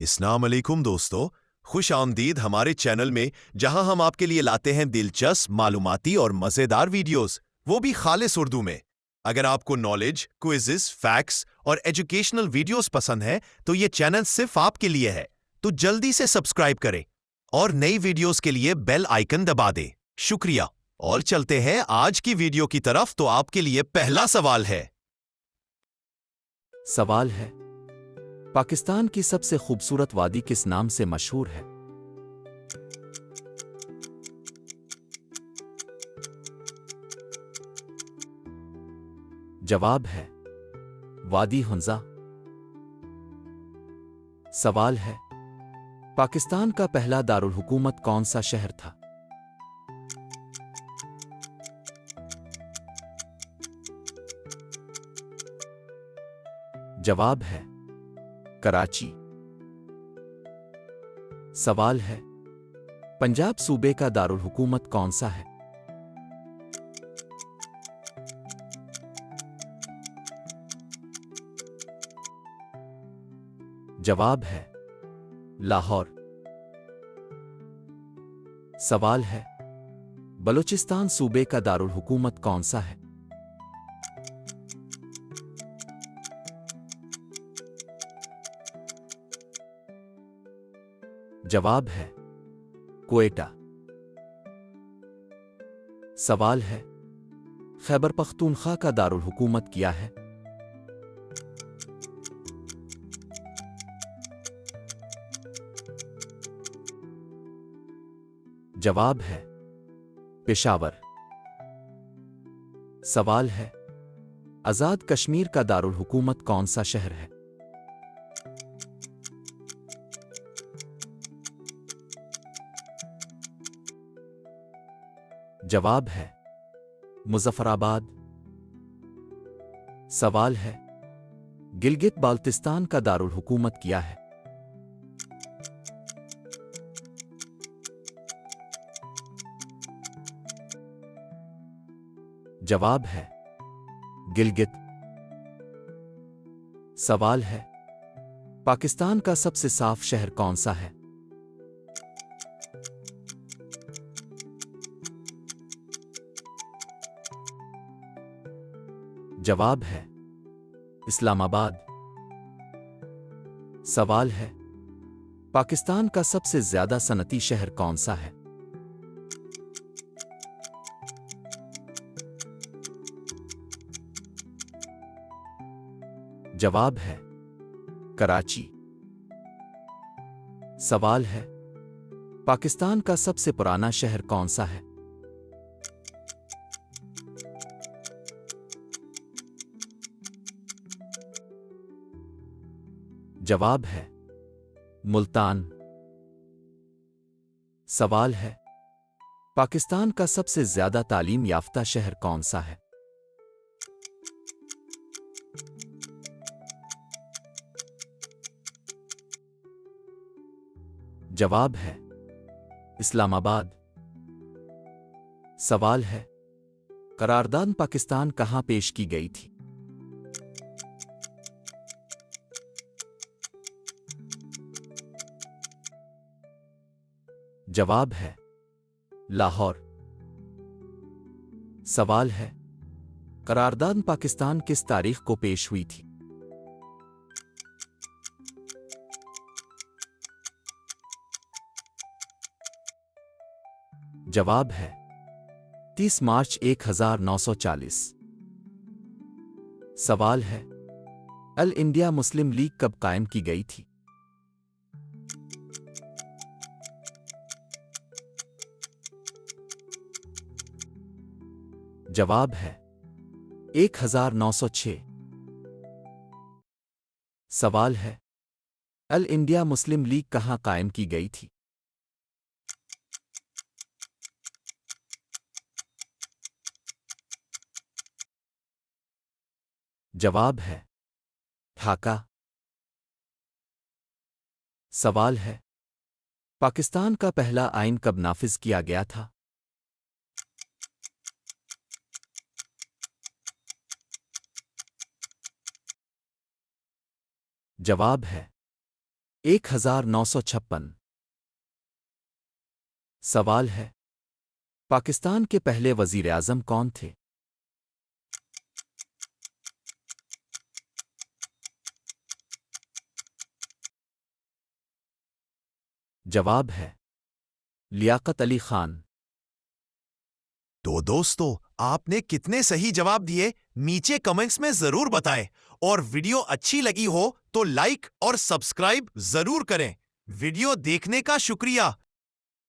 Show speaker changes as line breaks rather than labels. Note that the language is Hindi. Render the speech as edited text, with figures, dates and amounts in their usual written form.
अस्सलाम वालेकुम दोस्तों, खुश आमदीद हमारे चैनल में, जहां हम आपके लिए लाते हैं दिलचस्प, मालूमाती और मज़ेदार वीडियोस, वो भी खालिस उर्दू में। अगर आपको नॉलेज, क्विज़ेस, फैक्ट्स और एजुकेशनल वीडियोस पसंद है, तो ये चैनल सिर्फ आपके लिए है। तो जल्दी से सब्सक्राइब करें और नई वीडियोस के लिए बेल आइकन दबा दें। शुक्रिया। और चलते हैं आज की वीडियो की तरफ। तो आपके लिए पहला सवाल है।
सवाल है, पाकिस्तान की सबसे खूबसूरत वादी किस नाम से मशहूर है? जवाब है वादी हुंजा। सवाल है, पाकिस्तान का पहला दारुल हुकूमत कौन सा शहर था? जवाब है कराची। सवाल है, पंजाब सूबे का दारुल हुकूमत कौन सा है? जवाब है लाहौर। सवाल है, बलूचिस्तान सूबे का दारुल हुकूमत कौन सा है? जवाब है क्वेटा। सवाल है, खैबर पख्तूनख्वा का दारुल हुकूमत क्या है? जवाब है पेशावर। सवाल है, आजाद कश्मीर का दारुल हुकूमत कौन सा शहर है? जवाब है मुजफ्फराबाद। सवाल है, गिलगित बाल्तिस्तान का दारुल हुकूमत क्या है? जवाब है गिलगित। सवाल है, पाकिस्तान का सबसे साफ शहर कौन सा है? जवाब है इस्लामाबाद। सवाल है, पाकिस्तान का सबसे ज्यादा सनती शहर कौन सा है? जवाब है कराची। सवाल है, पाकिस्तान का सबसे पुराना शहर कौन सा है? जवाब है मुल्तान। सवाल है, पाकिस्तान का सबसे ज्यादा तालीम याफ्ता शहर कौन सा है? जवाब है इस्लामाबाद। सवाल है, करारदाद पाकिस्तान कहां पेश की गई थी? जवाब है लाहौर। सवाल है, करारदाद पाकिस्तान किस तारीख को पेश हुई थी? जवाब है 30 मार्च 1940। सवाल है, अल इंडिया मुस्लिम लीग कब कायम की गई थी? जवाब है 1906। सवाल है, अल इंडिया मुस्लिम लीग कहां कायम की गई थी? जवाब है ढाका। सवाल है, पाकिस्तान का पहला आइन कब नाफिज किया गया था? जवाब है 1956। सवाल है, पाकिस्तान के पहले वजीर आज़म कौन थे? जवाब है लियाकत अली खान।
तो दोस्तों, आपने कितने सही जवाब दिए नीचे कमेंट्स में जरूर बताएं, और वीडियो अच्छी लगी हो तो लाइक और सब्सक्राइब जरूर करें। वीडियो देखने का शुक्रिया।